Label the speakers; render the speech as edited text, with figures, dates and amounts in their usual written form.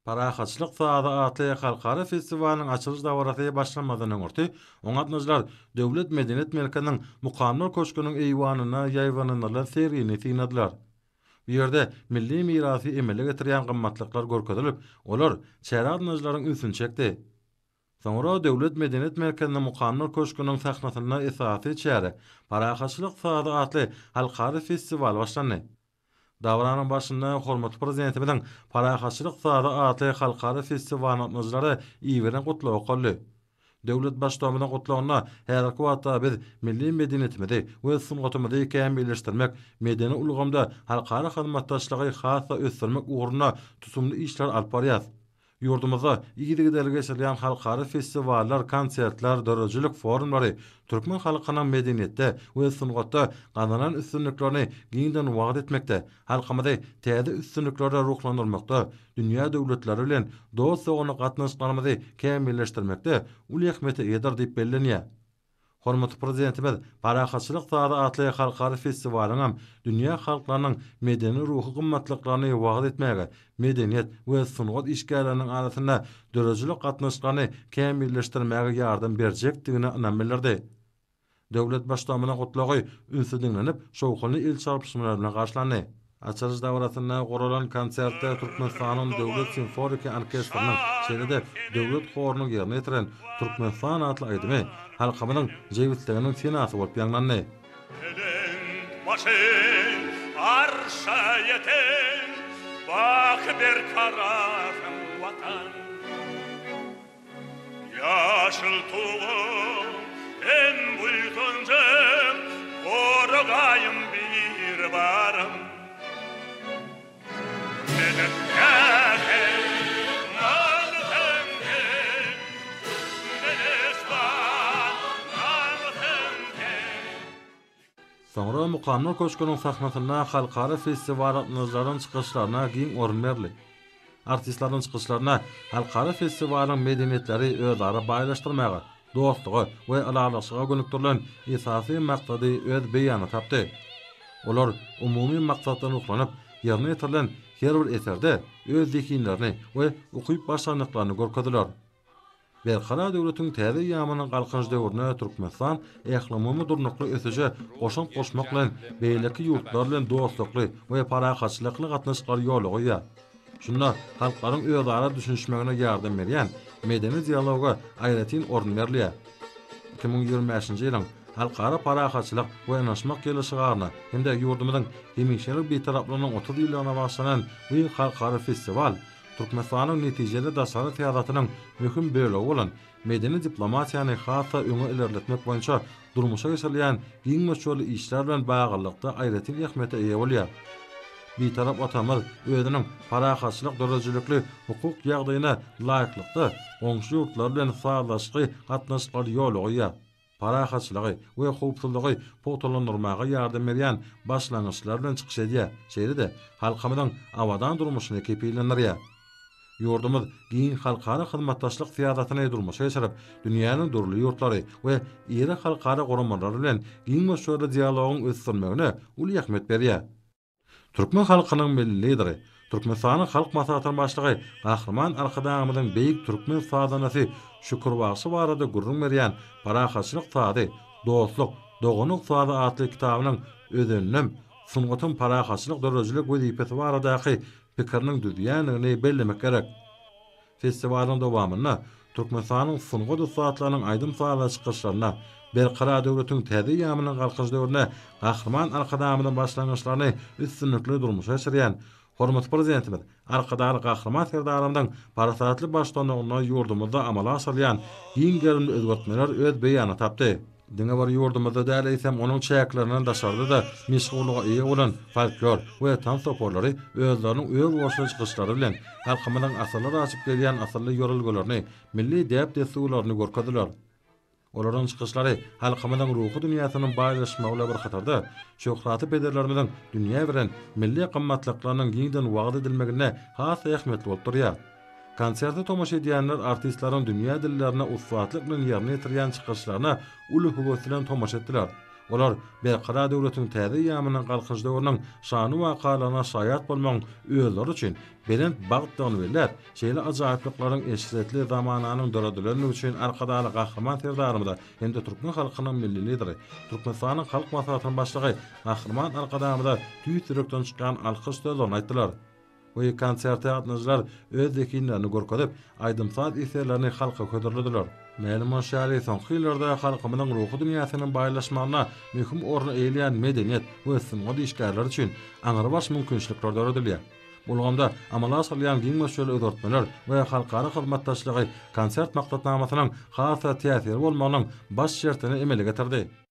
Speaker 1: Parahaçylyk Sady adly halkara festiwalinyň açylış dawrasy başlamadan öňürti, oňatmyjlar döwlet medeniýet merkezining mukammal köşküniň eýwanyna ýaýwanynylar serini synadylar. Bu ýerde milli mirasy emele getirýän gymmatlyklar görkezilip, olar çäradnyjlaryň ünsüni çekdi. Soňra döwlet medeniýet merkeziniň mukammal köşküniň sahnasyna esasy çäre Parahaçylyk Sady adly halkara festiwal başlandy. Davranyň başynda hormatly prezidentimiň Parahaçylyk Sady adly halkara festiwalinyň atmazlary iýberen gutlagy golly. Döwlet başçylygyndan gutlagyna her wagtda biz milli medeniýetimizi we sungatymyzy kämmilleşdirmek, medeni ulgamda halkara hyzmatdaşlygy hassa ösdürmek ugruna tutumly işler alyp barýar. Yurdumuzda ýygy delgeçilen halkara festiwallar, konsertler, dörejlik forumlary türkmen halkynyň medeniýetde we sungatda gananan üstünliklerini giňden wagt etmekde, halkymyzy täze üstünliklere ruhlandyrmakda, dünýä döwletleri bilen dost sogony gatnaşyklarymyzy kämmilleşdirmekde uly ähmiýeti eder diýip bellenýär. Hormatly prezidentimiz Parahaçylyk Sady adly halkara festiwalinyň dünýä halklarynyň medeni ruhy gymmatlyklaryny wagt etmäge, medeniýet we sungat işgärleriniň arasynda dörejlik gatnaşyklaryny kämmilleşdirmäge ýardam berjekdigine inanmalardy. Döwlet başçylygynyň gutlagy ünsüdinlenip, şowkly il çarpışmalar bilen garşylandy. Açylış dawrasynda guralan konsertde Türkmenistanyň döwlet simfonik orkestriniň şeýle döwlet horunyň ýerine ýetiren Türkmenistan adly aýdymy halkymyň jewitliginiň senasy bolup ýanglandy.
Speaker 2: Arşa yeten, bak bir kararım vatan. Yaşıl tuğum, en buytuncum, korugayım bir varım. Benim yâhem, naltımken, menesvan, naltımken.
Speaker 1: Soňra mukammal köşküniň sahnasyna halkara festiwal atmazlaryň çykyşlaryna giň orun berildi. Artistlaryň çykyşlaryna halkara festiwaliň medeniýetleri özara baýlaşdyrmaga, dostlugy we alalaşyga gönükdirilen esasy maksady öz beýany tapdy. Olar umumy maksatdan uklanyp, ýerine ýetirilen her bir eserde öz zekinlerini we ukyp başlandyklaryny görkezdiler. Berkara döwletiň täze ýamynyň galkynç döwrüne Türkmenistan ählimi durnukly ösüje goşun goşmak bilen beýleki ýurtlar bilen dostlukly we parahaçylykly gatnaşyklary ýoly goýýar. Şunda halklaryň özara düşünişmegine ýardam berýän medeni dialoga aýratyn orun berilýär. 2025-nji ýylyň halkara parahaçylyk we anaşmak gelişigaryna hemde ýurdumyzyň hemişelik beýtaraplarynyň 30 ýylyna başlanan bu halkara festiwal Türkmenistanyň netijeli daşary teýadatynyň möhüm bölegi bolan medeni diplomatiýany hassa öňe ilerletmek boýunça durmuşa geçirilýän giň meşgul işler bilen baglanykda aýratyn ähmiýete eýe bolýar. Bir tarap atamyz özüniň parahaçylyk dörejilikli hukuk ýagdaýyna laýyklykda oňşy ýurtlar bilen faýdalaşy gatnaşyklary ýoly goýýar. Parahaçylygy we howpsuzlygy potolandyrmaga ýardam berýän başlangyçlar bilen çykyş edýär. Şeýle-de halkymyzyň awadan durmuşyny kepillendirýär. Yurdumuz giň halkara hyzmatdaşlyk siýasatyny durmuşa geçirip, dünýäniň durly ýurtlary we ýeri halkara guramalary bilen giň meşgul dialogyň ösdürmegine uly ähmiýet berýär. Türkmen halkynyň milli lideri, Türkmenistanyň halk maslahatynyň başlygy Gahrman Arkadamyň beýik türkmen sadanasy Şükürbaşy barada gurrun berýän Parahaçylyk Sady, dostluk, dogunuk Sady adly kitabynyň özeninem sungatyn parahaçylyk dörejilik wezipesi baradaky pikiriniň düzýänligini bellemek gerek. Festiwaliň dowamyna Türkmenistanyň sungat ustatlarynyň aýdym saýla çykyşlaryna, berkara döwletiň täze ýamynyň galkynç döwrüne Gahrman Arkadamyň başlangyçlaryny üstünlikli durmuşa geçirýän hormatly prezidentimiz Arkadary Gahrman Serdaramyň parasatly başlangyna ýurdumyzda amala asyrýan giň gerimli özgertmeler öz beýany tapdy. Diňe bar ýurdumyzda däl eýsem onuň çäklerinden daşardy da meşgullyga eýe bolan folklor we tansoporlary özleriniň öz boşlugy çykyşlary bilen halkymyzyň asyrlar açyp gelýän asyrly ýörelgelerini, milli däp desturlaryny görkezdiler. Olaryň çykyşlary halkymyzyň ruhy dünýäsinyň baýlaşmagyna bir hatarda şöhraty bederlerimiziň dünýä bilen milli gymmatlyklarynyň giňden wagt edilmegine has ähmiýetli bolup durýar. Konserte tomoşa edýänler artistlaryň dünýä dillerine uswatlyk bilen ýerine ýetirýän çykyşlaryna uly höwes bilen tomoşa etdiler. Olar berqara döwletiň täze ýamynyň galkyş döwrüniň şany wakalarına şaýat bolmagyň özleri üçin belent bagtlygyny berler. Şeýle ajaýyplyklaryň eşretli zamananyň döredileni üçin arkadaly gahryman serdarymda hem-de türkmen halkynyň milli lideri, Türkmenistanyň halk maslahatynyň başlygy gahryman arkadamda tüýtürekden çykan alkyş sözlerini aýtdylar. Bu konserte gatnaşyjylar öz zekinlerini görkezip, aýdymsaz eserlerini halka köderdiler. Mälim şäherli soňky ýyllarda halkymyzyň ruhy dünýäsynyň baýlaşmagyna möhüm orny eýleýän medeniýet we symga işgärler üçin aňyrabaş mümkinçilikler döredilýär. Bolganda amala asylýan giň meşgul ödörtmeler we halkara hyzmatdaşlygy konsert maksatnamasynyň hasa täsiri bolmagynyň baş şertini emele getirdi.